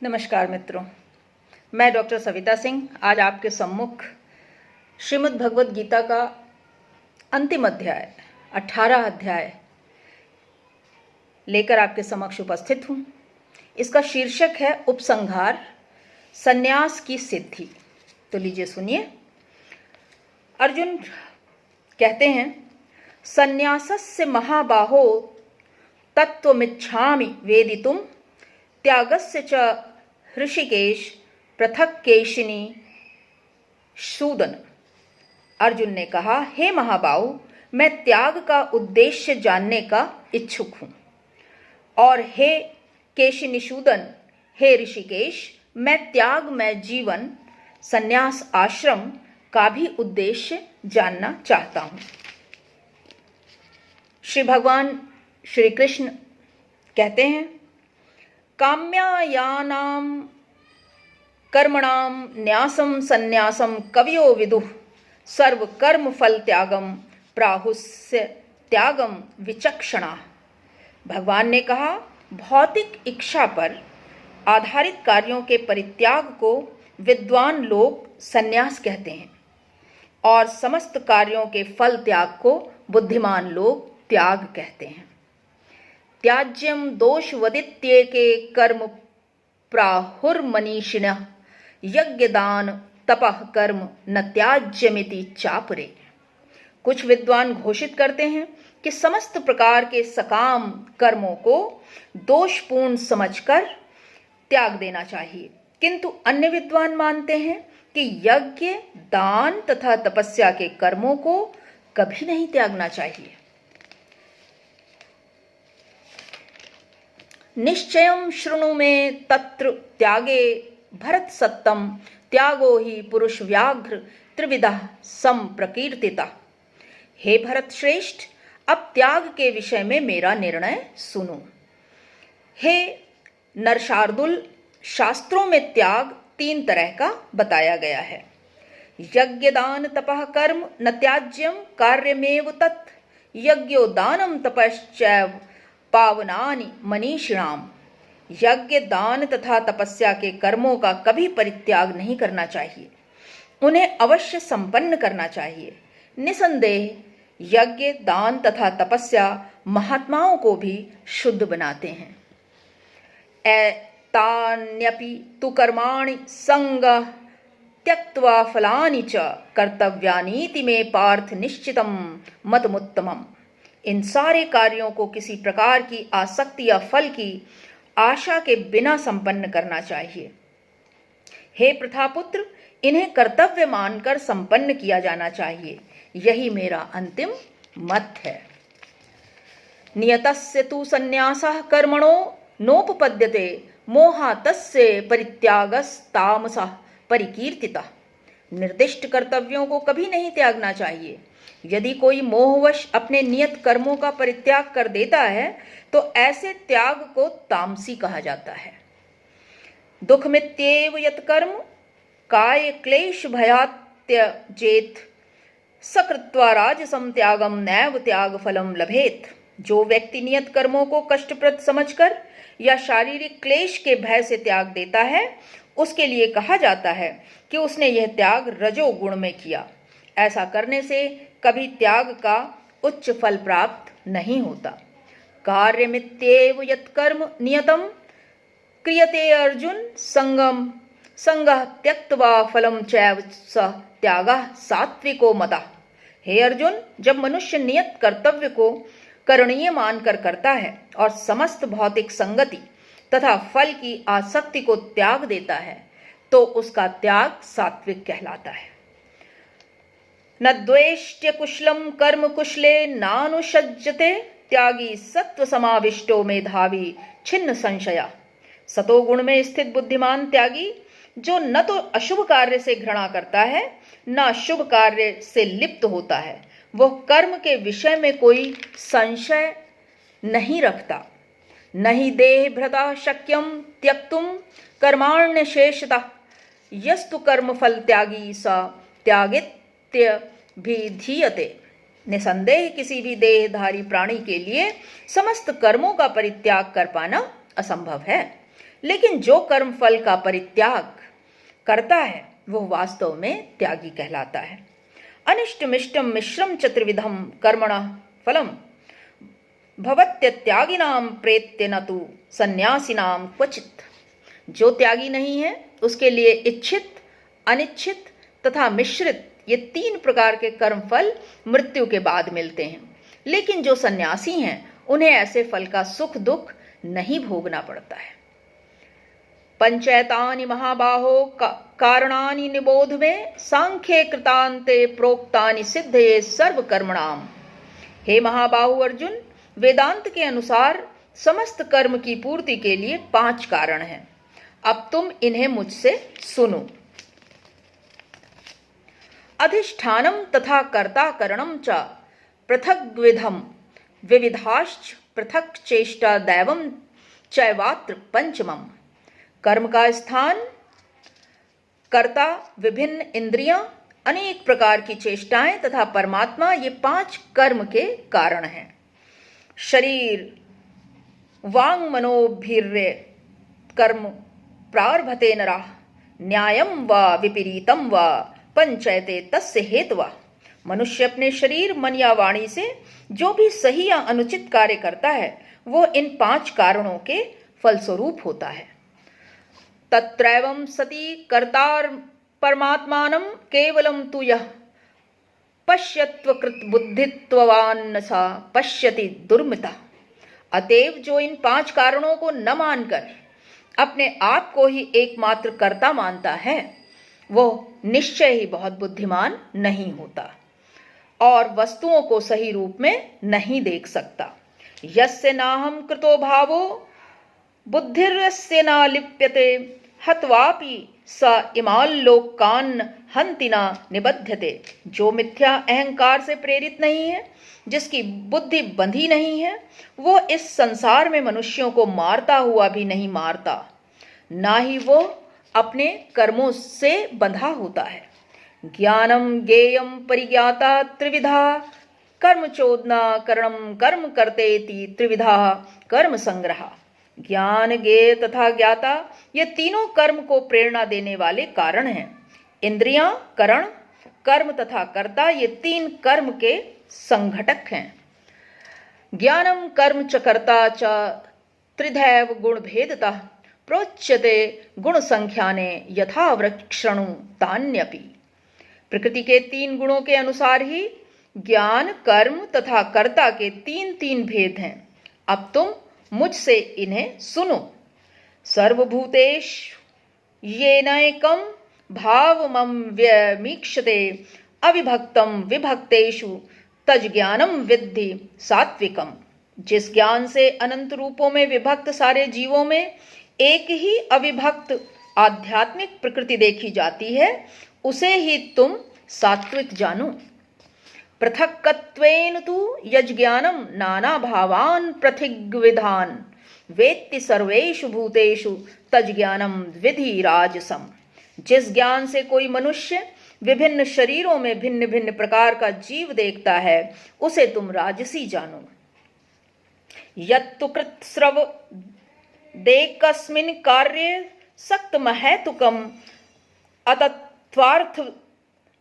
नमस्कार मित्रों, मैं डॉक्टर सविता सिंह आज आपके सम्मुख श्रीमद् भगवद गीता का अंतिम अध्याय 18 अध्याय लेकर आपके समक्ष उपस्थित हूँ। इसका शीर्षक है उपसंहार, संन्यास की सिद्धि। तो लीजिए सुनिए। अर्जुन कहते हैं, संन्यासस्य महाबाहो तत्त्वमिच्छामि वेदितुम त्यागस्य च ऋषिकेश पृथक केशिनी सूदन। अर्जुन ने कहा, हे महाबाहु, मैं त्याग का उद्देश्य जानने का इच्छुक हूँ। और हे केशिनिशूदन, हे ऋषिकेश, मैं त्यागमय जीवन संन्यास आश्रम का भी उद्देश्य जानना चाहता हूँ। श्री भगवान श्री कृष्ण कहते हैं, काम्यायानां कर्मणां न्यासं संन्यासं कवयो विदुः सर्वकर्म फल त्यागम प्राहुस्य त्यागम विचक्षणा। भगवान ने कहा, भौतिक इच्छा पर आधारित कार्यों के परित्याग को विद्वान लोग संन्यास कहते हैं और समस्त कार्यों के फल त्याग को बुद्धिमान लोग त्याग कहते हैं। त्याज्यम दोषवदित्येके कर्म प्राहुर्मनीषिणः यज्ञदान तपः कर्म न त्याज्यमिति चापरे। कुछ विद्वान घोषित करते हैं कि समस्त प्रकार के सकाम कर्मों को दोषपूर्ण समझकर त्याग देना चाहिए, किंतु अन्य विद्वान मानते हैं कि यज्ञ, दान तथा तपस्या के कर्मों को कभी नहीं त्यागना चाहिए। निश्चयं शृणु मे तत्र त्यागे भरत सत्तम त्यागो ही पुरुष व्याघ्र त्रिविधः संप्रकीर्तिता। हे भरत श्रेष्ठ, अब त्याग के विषय में मेरा निर्णय सुनो। हे नरशार्दुल, शास्त्रों में त्याग 3 तरह का बताया गया है। यज्ञ दान तपः कर्म न त्याज्यम कार्यमेव तत् यज्ञो दानम तपश्चैव पावनानि मनीषिणाम। यज्ञ, दान तथा तपस्या के कर्मों का कभी परित्याग नहीं करना चाहिए, उन्हें अवश्य संपन्न करना चाहिए। निसंदेह यज्ञ, दान तथा तपस्या महात्माओं को भी शुद्ध बनाते हैं। एतान्यपि तु कर्माणि संगः त्यक्त्वा फलानि च कर्तव्यानीति मे पार्थ निश्चितम मतमुत्तमम्। इन सारे कार्यों को किसी प्रकार की आसक्ति या फल की आशा के बिना संपन्न करना चाहिए। हे प्रथापुत्र, इन्हें कर्तव्य मानकर संपन्न किया जाना चाहिए। यही मेरा अंतिम मत है। नियतस्य तु संन्यासः कर्मणो नोपपद्यते मोहातस्य परित्यागस्तामसः परिकीर्तितः। निर्दिष्ट कर्तव्यों को कभी नहीं त्यागना चाहिए। यदि कोई मोहवश अपने नियत कर्मों का परित्याग कर देता है तो ऐसे त्याग को तामसी कहा जाता है। दुःखमित्येव यत्कर्म काय क्लेश भयात् त्यजेत् सकृत्वा राजसं त्यागम नैव त्याग फलम लभेत। जो व्यक्ति नियत कर्मों को कष्टप्रद समझकर या शारीरिक क्लेश के भय से त्याग देता है, उसके लिए कहा जाता है कि उसने यह त्याग रजोगुण में किया। ऐसा करने से कभी त्याग का उच्च फल प्राप्त नहीं होता। कार्यमित्येव यत्कर्म नियतम क्रियते अर्जुन संगः त्यक्त्वा फलम चैव स त्यागः सात्विको मतः। हे अर्जुन, जब मनुष्य नियत कर्तव्य को करणीय मानकर करता है और समस्त भौतिक संगति तथा फल की आसक्ति को त्याग देता है तो उसका त्याग सात्विक कहलाता है। न द्वेष्ट्य कुशलम कर्म कुशले नानुषज्यते त्यागी सत्व समाविष्टो मेधावी छिन्न संशया। सतोगुण में स्थित बुद्धिमान त्यागी, जो न तो अशुभ कार्य से घृणा करता है न शुभ कार्य से लिप्त होता है, वह कर्म के विषय में कोई संशय नहीं रखता। नहि देह भ्रता शक्यम त्यक्तुम कर्माण्य शेषतः यस्तु कर्म फल त्यागी स त्यागित्य भिधीयते। निसंदेह किसी भी देहधारी प्राणी के लिए समस्त कर्मों का परित्याग कर पाना असंभव है, लेकिन जो कर्म फल का परित्याग करता है वह वास्तव में त्यागी कहलाता है। अनिष्टमिष्टम मिश्रम चतुर्विधम कर्मणः फलम भवत्यत्यागिनाम प्रेत्य न तु सन्यासिनाम क्वचित। जो त्यागी नहीं है उसके लिए इच्छित, अनिच्छित तथा मिश्रित ये 3 प्रकार के कर्म फल मृत्यु के बाद मिलते हैं, लेकिन जो सन्यासी हैं उन्हें ऐसे फल का सुख दुख नहीं भोगना पड़ता है। पंचैतानि महाबाहो कारणानि निबोध में सांख्ये कृतांते प्रोक्तानि सिद्धये सर्व कर्मणाम। हे महाबाहु अर्जुन, वेदांत के अनुसार समस्त कर्म की पूर्ति के लिए 5 कारण हैं। अब तुम इन्हें मुझसे सुनो। अधिष्ठानम तथा कर्ता करणम च पृथग्विधम विविधाश्च पृथक चेष्टा दैवम चैवात्र पंचमम। कर्म का स्थान, कर्ता, विभिन्न इंद्रियां, अनेक प्रकार की चेष्टाएं तथा परमात्मा ये 5 कर्म के कारण हैं। शरीर वांग मनोभिर्य कर्म प्रारभते नरः न्यायम व विपरीतम व पंचयते तस्य हेतवा। मनुष्य अपने शरीर, मन या वाणी से जो भी सही या अनुचित कार्य करता है वो इन 5 कारणों के फलस्वरूप होता है। तत्रैवं सति कर्तार परमात्मानं केवलं तु यः पश्यत्वकृत बुद्धित्ववान् सा पश्यति दुर्मिता। अतएव जो इन 5 कारणों को न मानकर अपने आप को ही एकमात्र कर्ता मानता है वो निश्चय ही बहुत बुद्धिमान नहीं होता और वस्तुओं को सही रूप में नहीं देख सकता। यस्य नाहं कृतो भावो बुद्धिर्यस्य न लिप्यते हत्वापि स इमाल्लोकान् हन्ति न निबध्यते। जो मिथ्या अहंकार से प्रेरित नहीं है, जिसकी बुद्धि बंधी नहीं है, वो इस संसार में मनुष्यों को मारता हुआ भी नहीं मारता, ना ही वो अपने कर्मों से बंधा होता है। ज्ञानम ज्ञेयम परिज्ञाता त्रिविधा कर्म चोदना करणम कर्म करतेति त्रिविधा कर्म संग्रह। ज्ञान, ज्ञेय तथा ज्ञाता ये तीनों कर्म को प्रेरणा देने वाले कारण हैं। इंद्रियां, करण, कर्म तथा कर्ता ये 3 कर्म के संघटक हैं। ज्ञानम कर्म च कर्ता च त्रिधैव गुण भेदतः प्रोच्यते गुण संख्याने यथा वृक्षणु तान्यपि। प्रकृति के 3 गुणों के अनुसार ही ज्ञान, कर्म तथा कर्ता के 3 भेद हैं। अब तुम मुझसे इन्हें सुनो। सर्वभूतेष येनैकं भावमं व्यमीक्षते अविभक्तं विभक्तेषु तज्ज्ञानं विद्धि सात्विकम। जिस ज्ञान से अनंत रूपों में विभक्त सारे जीवों में एक ही अविभक्त आध्यात्मिक प्रकृति देखी जाती है, उसे ही तुम सात्विक जानो। पृथक्कत्वेन तु यज्ज्ञानं नाना भावान् पृथिग्विधान् वेत्ति सर्वेषु भूतेषु तज्ज्ञानं विधि राजसम। जिस ज्ञान से कोई मनुष्य विभिन्न शरीरों में भिन्न भिन्न प्रकार का जीव देखता है, उसे तुम राजसी जानो। यत्तु कृतस्रव देकस्मिन् कार्ये सक्तमहैतुकम् अतत्वार्थ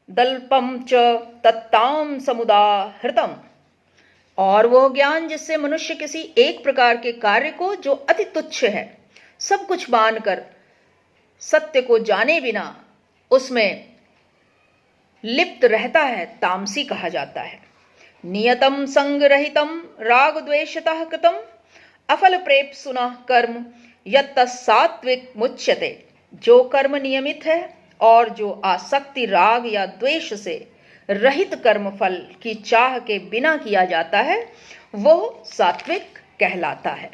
दल्पम च तत्ताम समुदाहृतम। और वह ज्ञान जिससे मनुष्य किसी एक प्रकार के कार्य को जो अति तुच्छ है सब कुछ मानकर सत्य को जाने बिना उसमें लिप्त रहता है, तामसी कहा जाता है। नियतम संगरहितम राग द्वेषतः कृतम अफल प्रेप्सुना कर्म यत्तस्सात्विक मुच्यते। जो कर्म नियमित है और जो आसक्ति, राग या द्वेष से रहित कर्म फल की चाह के बिना किया जाता है वह सात्विक कहलाता है।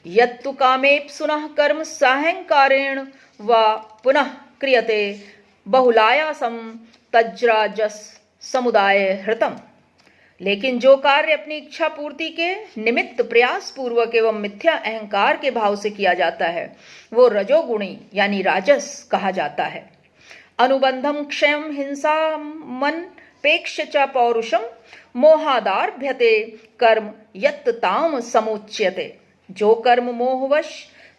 यत्तु कामेप्सुनः कर्म साहंकारेण व पुनः क्रियते बहुलायासम तज्राजस समुदाय हृतम। लेकिन जो कार्य अपनी इच्छा पूर्ति के निमित्त प्रयास पूर्वक एवं मिथ्या अहंकार के भाव से किया जाता है वो रजोगुणी यानी राजस कहा जाता है। अनुबंधम क्षयम हिंसा मन पेक्ष च पौरुषम मोहादारभ्यते कर्म यत्त ताम समुच्यते। जो कर्म मोहवश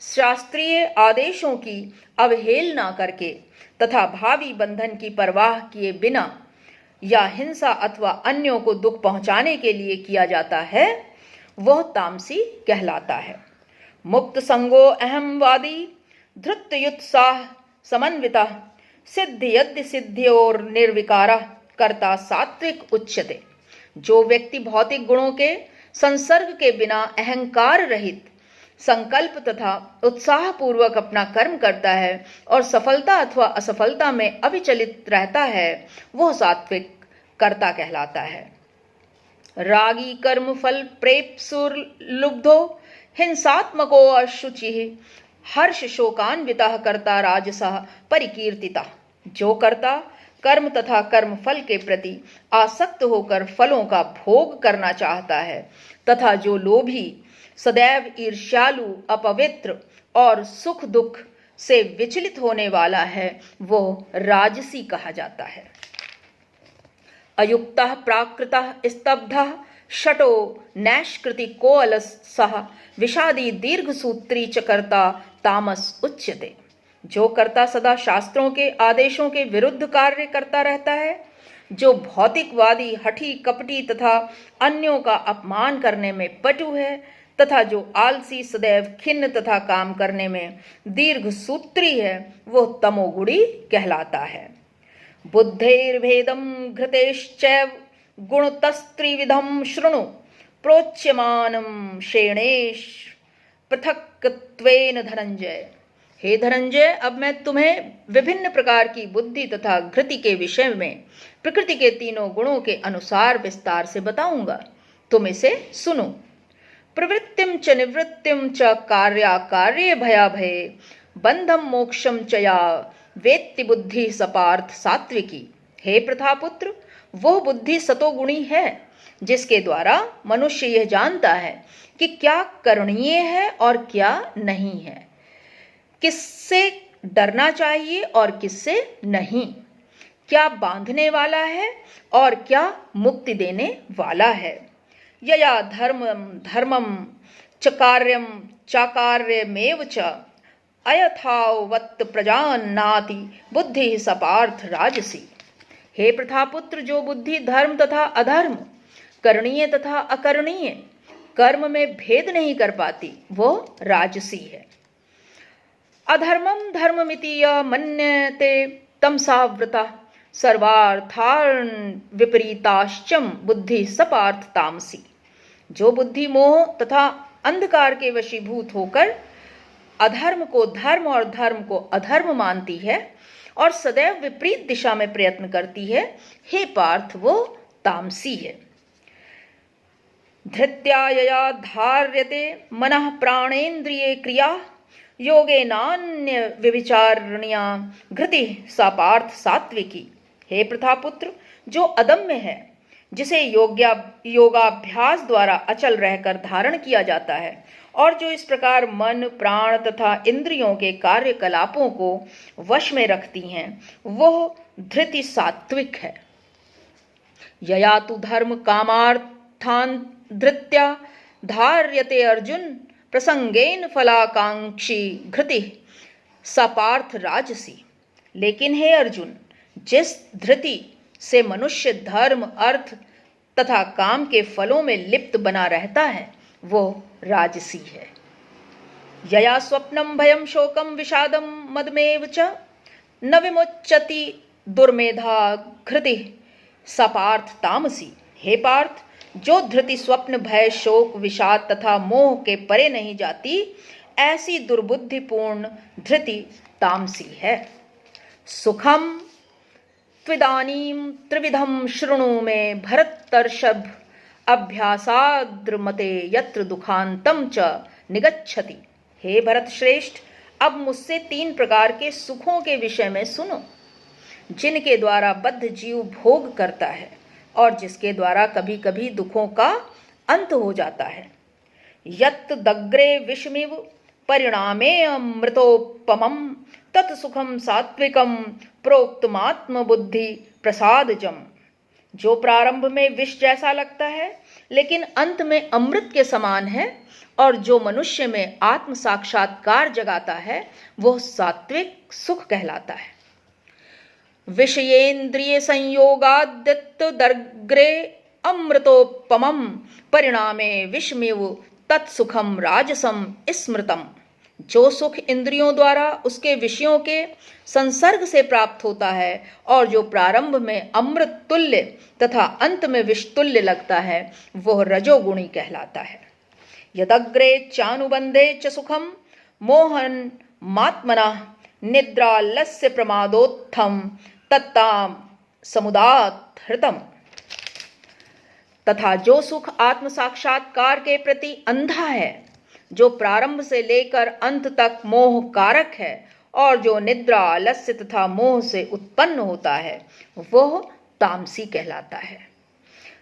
शास्त्रीय आदेशों की अवहेलना करके तथा भावी बंधन की परवाह किए बिना या हिंसा अथवा अन्यों को दुख पहुंचाने के लिए किया जाता है, वह तामसी कहलाता है। मुक्त संगो अहमवादी धृत्युत्साह समन्विता सिद्धि यद्य सिद्धियोर निर्विकारा कर्ता सात्विक उच्यते। जो व्यक्ति भौतिक गुणों के संसर्ग के बिना अहंकार रहित संकल्प तथा उत्साह पूर्वक अपना कर्म करता है और सफलता अथवा असफलता में अविचलित रहता है, वह सात्विक कर्ता कहलाता है। रागी कर्म फल प्रेप्सुर लुब्धो हिंसात्मको अशुचि हर्ष शोकान्विता कर्ता राजसः परिकीर्तिता। जो कर्ता कर्म तथा कर्म फल के प्रति आसक्त होकर फलों का भोग करना चाहता है तथा जो लोभी सदैव ईर्ष्यालु अपवित्र और सुख दुख से विचलित होने वाला है, वो राजसी कहा जाता है। अयुक्तः प्राकृतः स्तब्धः शटो नैष्कृति कोअलसः विषादी दीर्घसूत्री च कर्ता तामस उच्यते। जो कर्ता सदा शास्त्रों के आदेशों के विरुद्ध कार्य करता रहता है, जो भौतिकवादी हठी कपटी तथा अन्यों का अपमान करने में पटु है तथा जो आलसी सदैव खिन्न तथा काम करने में दीर्घ सूत्री है, वो तमोगुणी कहलाता है। बुद्धेर्भेदम घृतेश्चैव गुणतस्त्रिविधम शृणु प्रोच्यमानम श्रेणेश पृथक्त्वेन धनंजय। हे धनंजय, अब मैं तुम्हें विभिन्न प्रकार की बुद्धि तथा घृति के विषय में प्रकृति के तीनों गुणों के अनुसार विस्तार से बताऊंगा, तुम इसे सुनो। प्रवृत्तिम च निवृत्तिम च कार्याकार्ये भयाभये बंधम मोक्षम च या वेत्ति बुद्धि सपार्थ सात्विकी। हे प्रथापुत्र, वह बुद्धि सतोगुणी है जिसके द्वारा मनुष्य यह जानता है कि क्या करणीय है और क्या नहीं है, किससे डरना चाहिए और किससे नहीं, क्या बांधने वाला है और क्या मुक्ति देने वाला है। यया धर्मम धर्मम चकार्यम चाकार्यमेव च अयथावत् प्रजान्नाति बुद्धि सपार्थ राजसी। हे प्रथापुत्र, जो बुद्धि धर्म तथा अधर्म, करणीय तथा अकरणीय कर्म में भेद नहीं कर पाती, वो राजसी है। अधर्मम धर्ममिति य मन्यते तमसावृता सर्वार्थान् विपरीताश्चम बुद्धि सपार्थ तामसी। जो बुद्धि मोह तथा अंधकार के वशीभूत होकर अधर्म को धर्म और धर्म को अधर्म मानती है और सदैव विपरीत दिशा में प्रयत्न करती है, हे पार्थ, वो तामसी है। धृत्या यया धार्यते मनः प्राणेन्द्रिये क्रिया योगे नान्य विविचारणीया घृति सा पार्थ सात्विकी। हे प्रथापुत्र, जो अदम्य है, जिसे योगाभ्यास द्वारा अचल रहकर धारण किया जाता है और जो इस प्रकार मन प्राण तथा इंद्रियों के कार्यकलापों को वश में रखती हैं, वह धृति सात्विक है। यया तु धर्म कामार्थान् धृत्या धार्यते अर्जुन प्रसंगेन फलाकांक्षी घृति सा पार्थ राजसी। लेकिन हे अर्जुन, जिस धृति से मनुष्य धर्म अर्थ तथा काम के फलों में लिप्त बना रहता है, वो राजसी है। यया स्वप्नम भयम शोकम विषादम मदमेव च न विमुच्यति दुर्मेधा घृति सा पार्थ तामसी। हे पार्थ, जो धृति स्वप्न भय शोक विषाद तथा मोह के परे नहीं जाती, ऐसी दुर्बुद्धिपूर्ण धृति तामसी है। सुखम त्विदानीं त्रिविधम शृणु मे भरतर्षभ अभ्यासाद्रमते यत्र दुखांतम च निगच्छति। हे भरत श्रेष्ठ, अब मुझसे 3 प्रकार के सुखों के विषय में सुनो, जिनके द्वारा बद्ध जीव भोग करता है और जिसके द्वारा कभी कभी दुखों का अंत हो जाता है। यत् दग्रे विषमिव परिणामे अमृतोपमं तत् सुखम सात्विकम प्रोक्तमात्म बुद्धि प्रसादजम। जो प्रारंभ में विष जैसा लगता है लेकिन अंत में अमृत के समान है, और जो मनुष्य में आत्म साक्षात्कार जगाता है वह सात्विक सुख कहलाता है। विषयेन्द्रिय संयोगादित दर्ग्रे अमृतोपमं परिणामे विषमिव तत्सुखम राजसम स्मृतम। जो सुख इंद्रियों द्वारा उसके विषयों के संसर्ग से प्राप्त होता है और जो प्रारंभ में अमृत तुल्य तथा अंत में विष तुल्य लगता है वह रजोगुणी कहलाता है। यदग्रे चानुबंधे च सुखम मोहन मात्मना निद्रालस्य प्रमादोत्थम तत्ताम समुदात हृतम। तथा जो सुख आत्म साक्षात्कार के प्रति अंधा है, जो प्रारंभ से लेकर अंत तक मोह कारक है और जो निद्रा आलस्य तथा मोह से उत्पन्न होता है वह तामसी कहलाता है।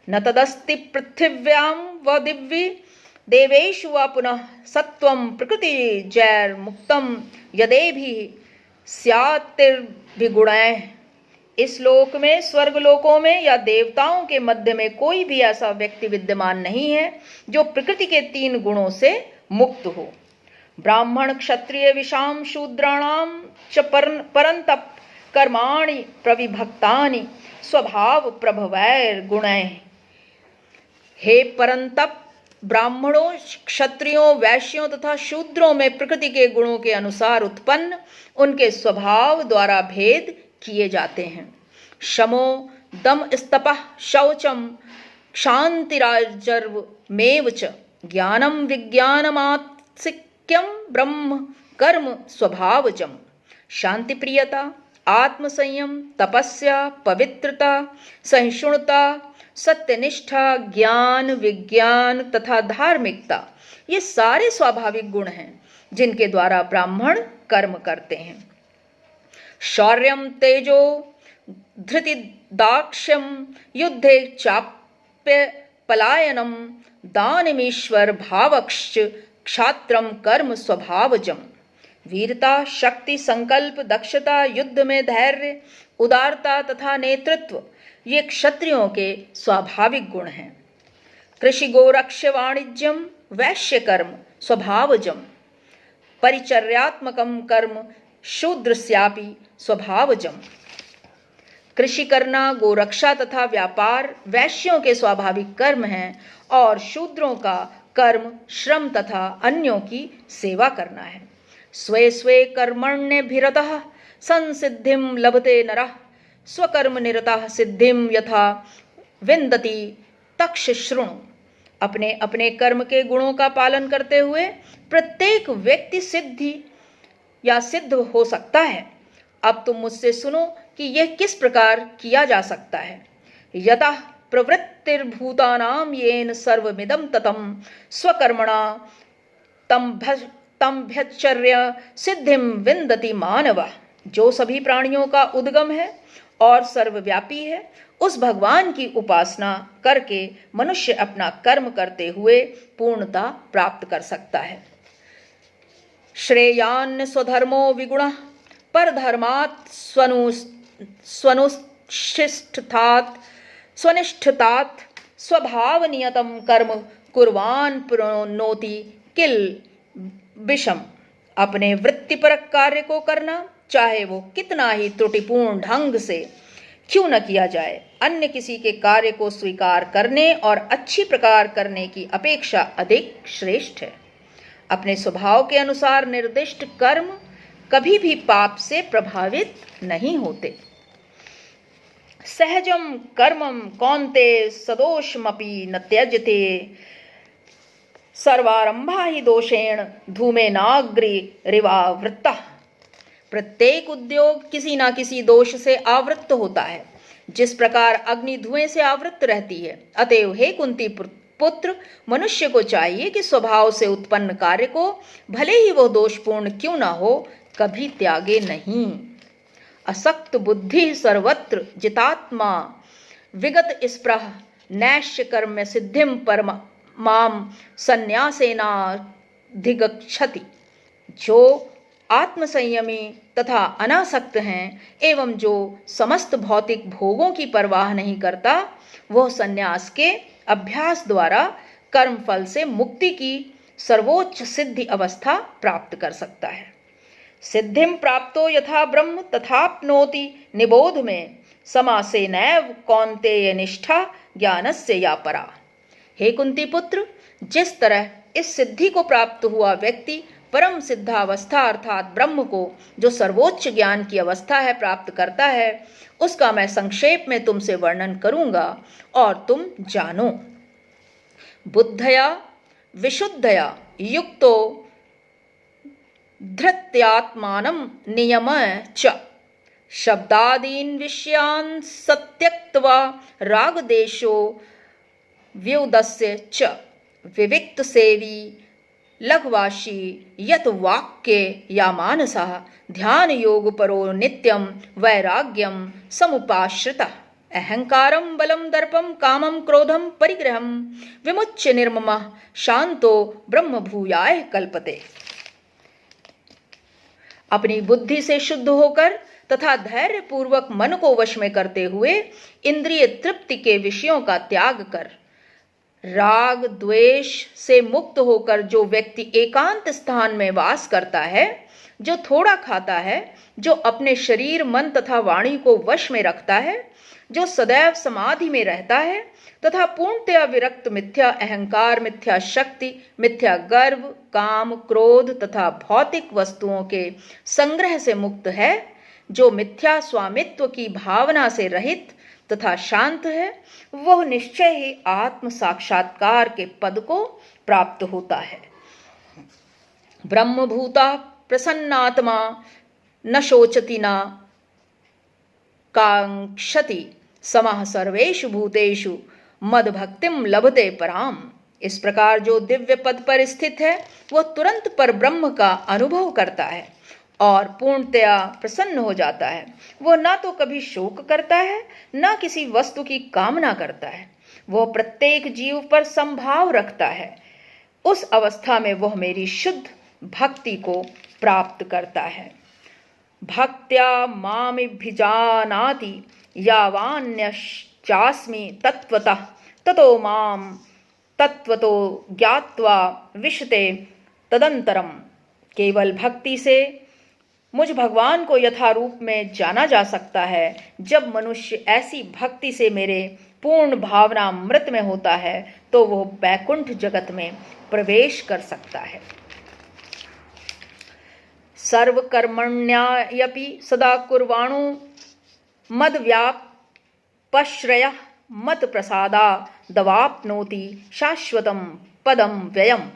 न तदस्ति पृथिव्यां व दिव्य देवेषु व पुनः सत्वं प्रकृति जैर मुक्तम यदेभि स्यातिर्भिगुणैः। इस लोक में, स्वर्ग लोकों में या देवताओं के मध्य में कोई भी ऐसा व्यक्ति विद्यमान नहीं है जो प्रकृति के 3 गुणों से मुक्त हो। ब्राह्मण क्षत्रिय विषाम शूद्राणाम च परंतप कर्माणि प्रविभक्तानि स्वभाव प्रभवैर गुणैः। हे परंतप, ब्राह्मणों, क्षत्रियों, वैश्यों तथा शूद्रों में प्रकृति के गुणों के अनुसार उत्पन्न उनके स्वभाव द्वारा भेद किए जाते हैं। शमो दम स्तपः शौचम क्षान्तिराजर्वमेव च ज्ञानम विज्ञानमात्सिक्यम ब्रह्म कर्म स्वभावजम। शांति प्रियता, आत्मसंयम, तपस्या, पवित्रता, सहिष्णुता, सत्यनिष्ठा, ज्ञान, विज्ञान तथा धार्मिकता, ये सारे स्वाभाविक गुण हैं जिनके द्वारा ब्राह्मण कर्म करते हैं। शौर्यम तेजो धृति दाक्ष्यम युद्धे चाप्य पलायनम दानमीश्वर भावक्ष क्षात्रम कर्म स्वभावजम। वीरता, शक्ति, संकल्प, दक्षता, युद्ध में धैर्य, उदारता तथा नेतृत्व, ये क्षत्रियों के स्वाभाविक गुण हैं। कृषि गोरक्ष वाणिज्यम वैश्य कर्म स्वभावजम। परिचर्यात्मकम कर्म शूद्रस्यापि स्वभावजम। कृषि करना, गोरक्षा तथा व्यापार वैश्यों के स्वाभाविक कर्म हैं और शूद्रों का कर्म श्रम तथा अन्यों की सेवा करना है। स्वे स्वे कर्मण्यभिरतः संसिद्धिं लभते नरः स्वकर्म निरतः सिद्धिं यथा विन्दति तक्ष शृणु। अपने अपने कर्म के गुणों का पालन करते हुए प्रत्येक व्यक्ति सिद्धि या सिद्ध हो सकता है। अब तुम मुझसे सुनो कि यह किस प्रकार किया जा सकता है। यतः प्रवृत्तिर्भूतानां येन सर्वमिदं ततं स्वकर्मणा तम्भ्यचर्य सिद्धिं विन्दति मानवः। जो सभी प्राणियों का उद्गम है और सर्वव्यापी है, उस भगवान की उपासना करके मनुष्य अपना कर्म करते हुए पूर्णता प्राप्त कर सकता है। श्रेयान् स्वधर्मो विगुणः परधर्मात् स्वनिष्ठतात् स्वभावनियतं कर्म कुर्वान् पुनोति किल विषम। अपने वृत्तिपरक कार्य को करना, चाहे वो कितना ही त्रुटिपूर्ण ढंग से क्यों न किया जाए, अन्य किसी के कार्य को स्वीकार करने और अच्छी प्रकार करने की अपेक्षा अधिक श्रेष्ठ है। अपने स्वभाव के अनुसार निर्दिष्ट कर्म कभी भी पाप से प्रभावित नहीं होते। सहजम कर्मम कौन्ते सदोषमपि न त्यजते सर्वारंभा ही दोषेण धूमेनाग्रि रिवावृत्तः। प्रत्येक उद्योग किसी न किसी दोष से आवृत्त होता है, जिस प्रकार अग्नि धुएं से आवृत्त रहती है। अतएव हे कुंती पुत्र, मनुष्य को चाहिए कि स्वभाव से उत्पन्न कार्य को, भले ही वह दोषपूर्ण क्यों न हो, कभी त्यागे नहीं। असक्त बुद्धि सर्वत्र जितात्मा विगत स्पृह नैश्य कर्म सिद्धिम परमाम संन्यासेनाधिगच्छति। जो आत्मसंयमी तथा अनासक्त हैं एवं जो समस्त भौतिक भोगों की परवाह नहीं करता, वह संन्यास के अभ्यास द्वारा कर्म फल से मुक्ति की सर्वोच्च सिद्धि अवस्था प्राप्त कर सकता है। सिद्धिम प्राप्तो यथा ब्रह्म तथाप्नोति निबोध में समासे नैव कौन्तेय निष्ठा ज्ञानस्य या परा। हे कुंती पुत्र, जिस तरह इस सिद्धि को प्राप्त हुआ व्यक्ति परम सिद्धावस्था अर्थात ब्रह्म को, जो सर्वोच्च ज्ञान की अवस्था है, प्राप्त करता है, उसका मैं संक्षेप में तुमसे वर्णन करूंगा और तुम जानो। बुद्धया विशुद्धया युक्तो धृत्यात्मानं नियम्य च शब्दादीन विषयान् सत्यक्त्वा रागदेशो व्युदस्य च विविक्त सेवी लघवाशी यत वाक्ये या मानसः ध्यान योग परो नित्यं वैराग्यं समुपाश्रितः अहंकारं बलं दर्पं कामं क्रोधं परिग्रहं विमुच्य निर्ममः शांतो ब्रह्म भूयाय कल्पते। अपनी बुद्धि से शुद्ध होकर तथा धैर्य पूर्वक मन को वश में करते हुए इंद्रिय तृप्ति के विषयों का त्याग कर राग द्वेष से मुक्त होकर जो व्यक्ति एकांत स्थान में वास करता है, जो थोड़ा खाता है, जो अपने शरीर मन तथा वाणी को वश में रखता है, जो सदैव समाधि में रहता है तथा पूर्णतया विरक्त मिथ्या अहंकार, मिथ्या शक्ति, मिथ्या गर्व, काम, क्रोध तथा भौतिक वस्तुओं के संग्रह से मुक्त है, जो मिथ्या स्वामित्व की भावना से रहित तथा शांत है, वह निश्चय ही आत्म साक्षात्कार के पद को प्राप्त होता है। ब्रह्मभूता प्रसन्नात्मा न शोचति न कांक्षति समः सर्वेषु भूतेषु मद भक्तिम लभते पराम। इस प्रकार जो दिव्य पद पर स्थित है वह तुरंत पर ब्रह्म का अनुभव करता है और पूर्णतया प्रसन्न हो जाता है। वह ना तो कभी शोक करता है, ना किसी वस्तु की कामना करता है। वह प्रत्येक जीव पर संभाव रखता है। उस अवस्था में वह मेरी शुद्ध भक्ति को प्राप्त करता है। भक्त्या मामिभिजानाति यावान्यश्चास्मि तत्त्वतः ततो माम तत्त्वतो ज्ञात्वा विशते तदंतरम। केवल भक्ति से मुझ भगवान को यथारूप में जाना जा सकता है। जब मनुष्य ऐसी भक्ति से मेरे पूर्ण भावनामृत में होता है तो वह बैकुंठ जगत में प्रवेश कर सकता है। सर्वकर्मण्यायपि सदा कुर्वाणो मद्व्यापश्रयः मत प्रसादा दवाप्नोति शाश्वतम पदम व्ययम।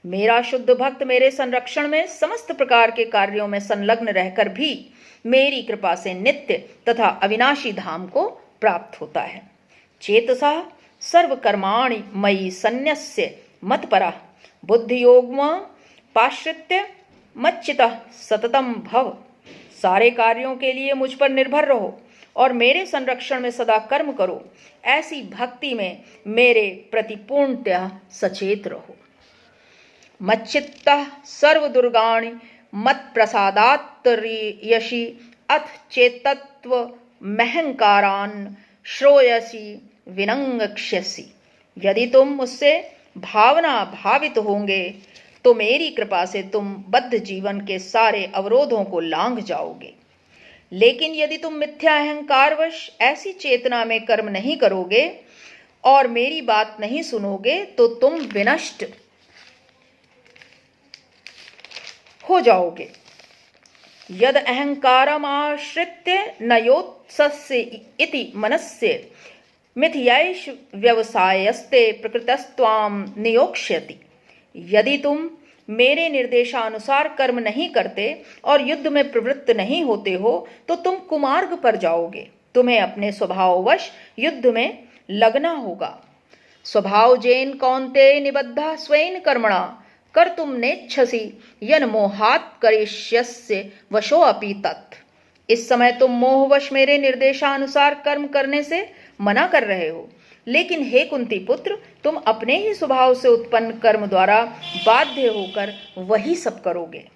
मेरा शुद्ध भक्त मेरे संरक्षण में समस्त प्रकार के कार्यों में संलग्न रहकर भी मेरी कृपा से नित्य तथा अविनाशी धाम को प्राप्त होता है। चेतसा सर्वकर्माणि मयि सन्न्यस्य मत्परः बुद्धियोगं पाश्रित्य मच्चितः सततम भव। सारे कार्यों के लिए मुझ पर निर्भर रहो और मेरे संरक्षण में सदा कर्म करो। ऐसी भक्ति में मेरे प्रति पूर्णतः सचेत रहो। मच्चित्तः सर्वदुर्गाणि मत्प्रसादात्तरीयसि अथ चेतत्व महंकारान् श्रोयसि विनंगक्ष्यसि। यदि तुम मुझसे भावना भावित होंगे तो मेरी कृपा से तुम बद्ध जीवन के सारे अवरोधों को लांघ जाओगे। लेकिन यदि तुम मिथ्या अहंकारवश ऐसी चेतना में कर्म नहीं करोगे और मेरी बात नहीं सुनोगे तो तुम विनष्ट हो जाओगे। यद अहंकारमाश्रित्य न योत्सस्य इति मनस्य मिथ्यायैष व्यवसायस्ते प्रकृतस्त्वां नियोक्ष्यति। यदि तुम मेरे निर्देशानुसार कर्म नहीं करते और युद्ध में प्रवृत्त नहीं होते हो तो तुम कुमार्ग पर जाओगे। तुम्हें अपने स्वभाववश युद्ध में लगना होगा। स्वभाव जेन कौन्ते निबद्धा स्वेन कर्मणा कर तुम नेच्छसि यन मोहात् करिष्यस्य वशो अपि तत्। इस समय तुम मोहवश मेरे निर्देशानुसार कर्म करने से मना कर रहे हो, लेकिन हे कुंती पुत्र, तुम अपने ही स्वभाव से उत्पन्न कर्म द्वारा बाध्य होकर वही सब करोगे।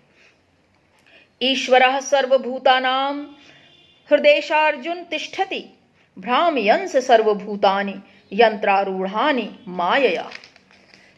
ईश्वरः सर्वभूतानां हृदेशार्जुन तिष्ठति भ्रामयंस सर्वभूतानि यंत्रारूढ़ानि मायया।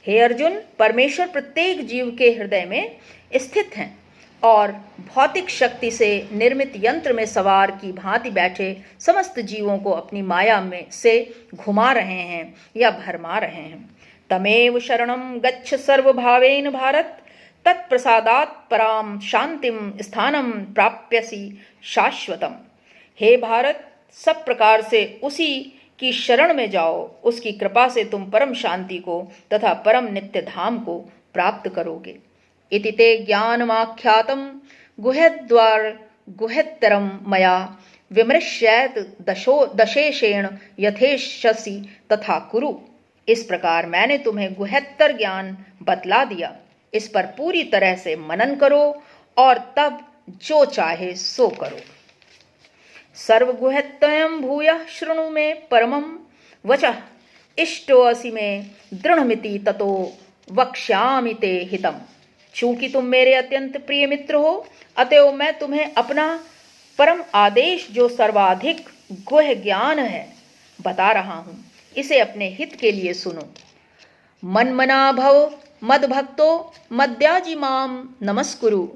हे अर्जुन, परमेश्वर प्रत्येक जीव के हृदय में स्थित हैं और भौतिक शक्ति से निर्मित यंत्र में सवार की भांति बैठे समस्त जीवों को अपनी माया में से घुमा रहे हैं या भरमा रहे हैं। तमेव शरणं गच्छ सर्वभावेन भारत, तत्प्रसादात् पराम शांतिम स्थानम प्राप्यसि शाश्वतम। हे भारत, सब प्रकार से उसी की शरण में जाओ, उसकी कृपा से तुम परम शांति को तथा परम नित्य धाम को प्राप्त करोगे। इति ते ज्ञानमाख्यातं गुह्यद्वार गुह्यतरं मया विमृश्यैत दशेषेण यथेच्छसि तथा कुरु। इस प्रकार मैंने तुम्हें गुह्यतर ज्ञान बतला दिया, इस पर पूरी तरह से मनन करो और तब जो चाहे सो करो। सर्वगुह्यतमं भूयः शृणु मे परमं वचः, इष्टोऽसि मे दृढ़मिति ततो वक्ष्यामि ते हितम्। चूंकि तुम मेरे अत्यंत प्रिय मित्र हो, अतएव मैं तुम्हें अपना परम आदेश जो सर्वाधिक गुह्य ज्ञान है बता रहा हूं, इसे अपने हित के लिए सुनो। मन्मना भव मद्भक्तो मद्याजी माम नमस्कुरु,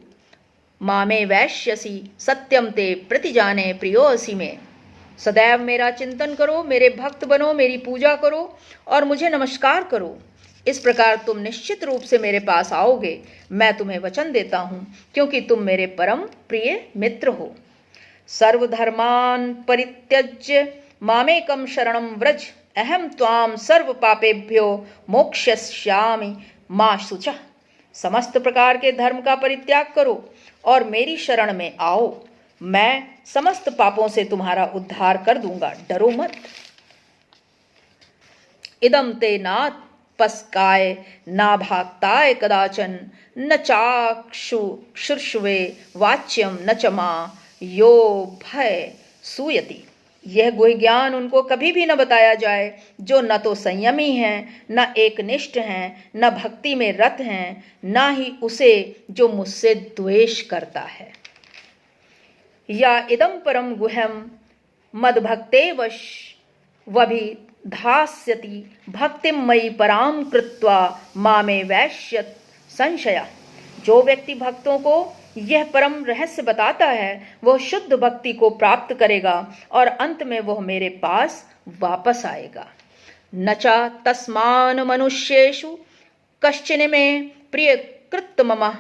मामे वैश्यसि सत्यम ते प्रतिजाने प्रियोऽसि में। सदैव मेरा चिंतन करो, मेरे भक्त बनो, मेरी पूजा करो और मुझे नमस्कार करो। इस प्रकार तुम निश्चित रूप से मेरे पास आओगे, मैं तुम्हें वचन देता हूँ, क्योंकि तुम मेरे परम प्रिय मित्र हो। सर्वधर्मान् परित्यज्य मामेकं शरणं व्रज, अहम त्वां सर्व पापेभ्यो मोक्ष्यस्यामि मा शुचः। समस्त प्रकार के धर्म का परित्याग करो और मेरी शरण में आओ, मैं समस्त पापों से तुम्हारा उद्धार कर दूंगा, डरो मत। इदं ते नात्पस्काय नाभाक्ताय कदाचन, न चाक्षुषुर्वे वाच्यम न च मां यो भय सूयति। यह गुह्य ज्ञान उनको कभी भी न बताया जाए जो न तो संयमी हैं, न एकनिष्ठ हैं, न भक्ति में रत हैं, न ही उसे जो मुझसे द्वेष करता है। या इदं परम गुह्यम मद्भक्तेवश वभिधास्यति भक्तिं मयि पराम कृत्वा मामे वैश्यत संशया। जो व्यक्ति भक्तों को यह परम रहस्य बताता है, वह शुद्ध भक्ति को प्राप्त करेगा और अंत में वह मेरे पास वापस आएगा। न च तस्मान मनुष्येषु कश्चिन मे प्रियकृत मम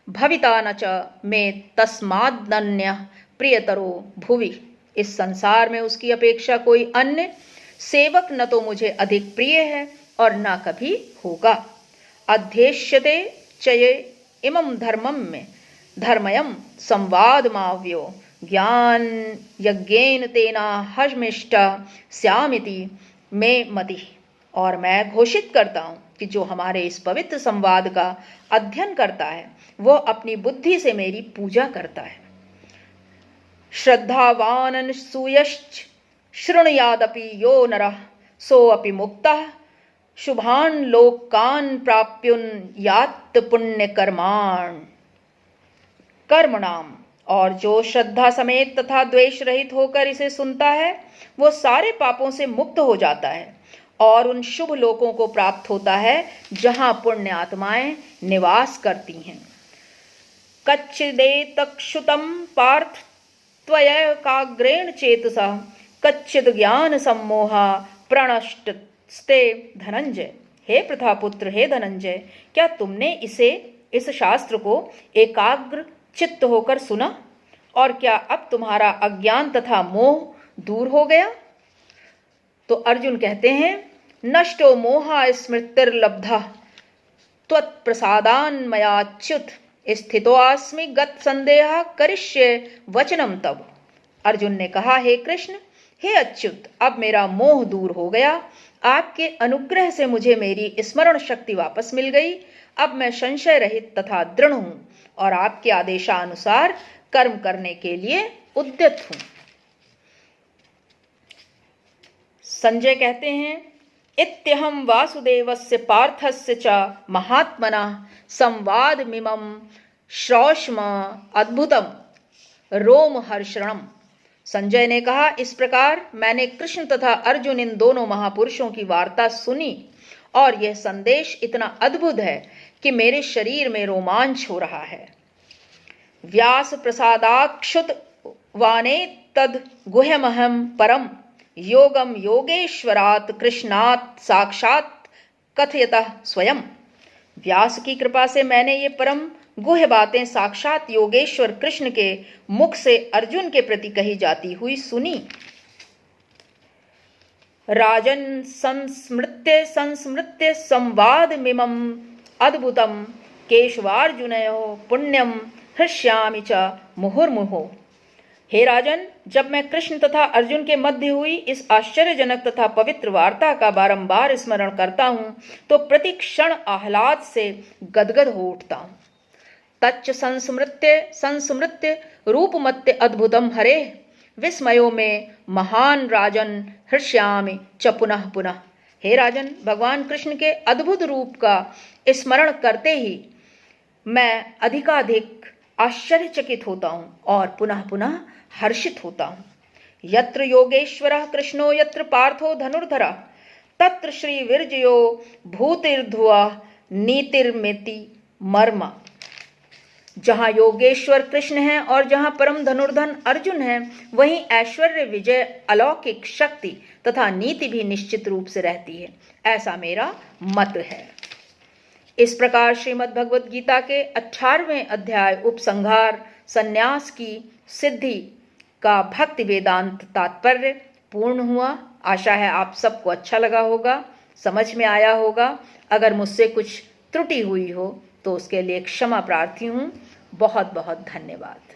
भविता न च मे तस्मादन्यः प्रियतरो भुवि। इस संसार में उसकी अपेक्षा कोई अन्य सेवक न तो मुझे अधिक प्रिय है और न कभी होगा। अध्येष्यते चये इमं धर्मम में धर्मयम संवादमाव्यो ज्ञान यज्ञेन तेना हर्मिष्ट स्यामिति मे मति। और मैं घोषित करता हूँ कि जो हमारे इस पवित्र संवाद का अध्ययन करता है, वह अपनी बुद्धि से मेरी पूजा करता है। श्रद्धावान सूयश्च शृणुयादपि यो नरः सोऽपि मुक्तः शुभान् लोकान् प्राप्नुयात् पुण्य कर्मणाम। और जो श्रद्धा समेत तथा द्वेष रहित होकर इसे सुनता है, वो सारे पापों से मुक्त हो जाता है और उन शुभ लोकों को प्राप्त होता है जहां पुण्य आत्माएं निवास करती हैं। कच्चिदेतक्षुतं पार्थ त्वयैकाग्रेण चेतसा कच्चिद ज्ञान सम्मोहा प्रणष्टस्ते धनंजय। हे प्रथापुत्र, हे धनंजय, क्या तुमने इस शास्त्र को एकाग्र चित्त होकर सुना, और क्या अब तुम्हारा अज्ञान तथा मोह दूर हो गया? तो अर्जुन कहते हैं, नष्टो मोहा स्मृतिर्लब्धा त्वत्प्रसादान् मयाच्युत स्थितोऽस्मि गत संदेह करिष्ये वचनम तब। अर्जुन ने कहा, हे कृष्ण, हे अच्युत, अब मेरा मोह दूर हो गया। आपके अनुग्रह से मुझे मेरी स्मरण शक्ति वापस मिल गई। अब मैं संशय रहित तथा दृढ़ हूं और आपके आदेशानुसार कर्म करने के लिए उद्यत हूं। संजय कहते हैं, इत्यहं वासुदेवस्य पार्थस्य च महात्मनः संवादमिमं श्रौष्म अद्भुतम रोमहर्षणम संजय ने कहा, इस प्रकार मैंने कृष्ण तथा अर्जुन इन दोनों महापुरुषों की वार्ता सुनी और यह संदेश इतना अद्भुत है कि मेरे शरीर में रोमांच हो रहा है। व्यास प्रसादाक्षुत वाने तद गुह्यमहम परम योगम योगेश्वरात् कृष्णात् साक्षात कथयतः स्वयं। व्यास की कृपा से मैंने ये परम गुह्य बातें साक्षात योगेश्वर कृष्ण के मुख से अर्जुन के प्रति कही जाती हुई सुनी। राजन संस्मृत्य संस्मृत्य संवादमिमं अद्भुतं केशवार्जुनयोः पुण्यम हृष्यामि च मुहुर्मुहुः। हे राजन, जब मैं कृष्ण तथा अर्जुन के मध्य हुई इस आश्चर्यजनक तथा पवित्र वार्ता का बारंबार स्मरण करता हूं तो प्रति क्षण आह्लाद से गदगद हो उठता हूं। तच्च संस्मृत्य संस्मृत्य रूपमत्य अद्भुतम हरे विस्मयो में महान राजन हृष्यामि च पुनः पुनः। हे राजन, भगवान कृष्ण के अद्भुत रूप का स्मरण करते ही मैं अधिकाधिक आश्चर्यचकित होता हूं और पुनः पुनः हर्षित होता हूं। यत्र योगेश्वरः कृष्णो यत्र पार्थो धनुर्धरः तत्र श्री विरजयो भूतिर्ध्रुवः नीतिर्मिति मर्म। जहां योगेश्वर कृष्ण है और जहां परम धनुर्धन अर्जुन है, वहीं ऐश्वर्य, विजय, अलौकिक शक्ति तथा नीति भी निश्चित रूप से रहती है, ऐसा मेरा मत है। इस प्रकार श्रीमद् भगवद गीता के 18वें अध्याय उपसंहार संन्यास की सिद्धि का भक्ति वेदांत तात्पर्य पूर्ण हुआ। आशा है आप सबको अच्छा लगा होगा, समझ में आया होगा। अगर मुझसे कुछ त्रुटि हुई हो तो उसके लिए क्षमा प्रार्थी हूँ। बहुत बहुत धन्यवाद।